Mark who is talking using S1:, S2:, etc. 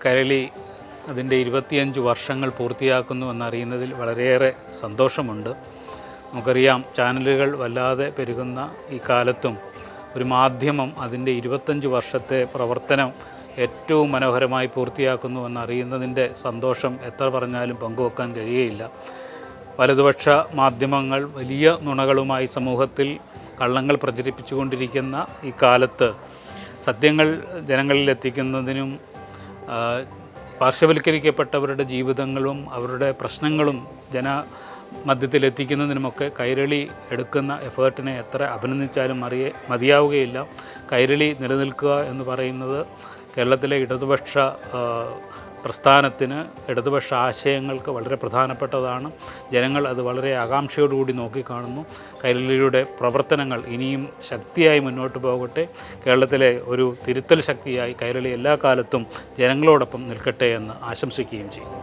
S1: കൈരളി അതിൻ്റെ 25 വർഷങ്ങൾ പൂർത്തിയാക്കുന്നു എന്നറിയുന്നതിൽ വളരെയേറെ സന്തോഷമുണ്ട്. നമുക്കറിയാം, ചാനലുകൾ വല്ലാതെ പെരുകുന്ന ഈ കാലത്തും ഒരു മാധ്യമം അതിൻ്റെ 25 വർഷത്തെ പ്രവർത്തനം ഏറ്റവും മനോഹരമായി പൂർത്തിയാക്കുന്നു എന്നറിയുന്നതിൻ്റെ സന്തോഷം എത്ര പറഞ്ഞാലും പങ്കുവെക്കാൻ കഴിയുകയില്ല. വലതുപക്ഷ മാധ്യമങ്ങൾ വലിയ നുണകളുമായി സമൂഹത്തിൽ കള്ളങ്ങൾ പ്രചരിപ്പിച്ചുകൊണ്ടിരിക്കുന്ന ഈ കാലത്ത് സത്യങ്ങൾ ജനങ്ങളിലെത്തിക്കുന്നതിനും പാർശ്വവൽക്കരിക്കപ്പെട്ടവരുടെ ജീവിതങ്ങളും അവരുടെ പ്രശ്നങ്ങളും ജനമധ്യത്തിലെത്തിക്കുന്നതിനുമൊക്കെ കൈരളി എടുക്കുന്ന എഫേർട്ടിനെ എത്ര അഭിനന്ദിച്ചാലും മതിയാവുകയില്ല. കൈരളി നിലനിൽക്കുക എന്ന് പറയുന്നത് കേരളത്തിലെ ഇടതുപക്ഷ പ്രസ്ഥാനത്തിന്, ഇടതുപക്ഷ ആശയങ്ങൾക്ക് വളരെ പ്രധാനപ്പെട്ടതാണ്. ജനങ്ങൾ അത് വളരെ ആകാംക്ഷയോടുകൂടി നോക്കിക്കാണുന്നു. കൈരളിയുടെ പ്രവർത്തനങ്ങൾ ഇനിയും ശക്തിയായി മുന്നോട്ട് പോകട്ടെ. കേരളത്തിലെ ഒരു തിരുത്തൽ ശക്തിയായി കൈരളി എല്ലാ കാലത്തും ജനങ്ങളോടൊപ്പം നിൽക്കട്ടെ എന്ന് ആശംസിക്കുകയും ചെയ്യും.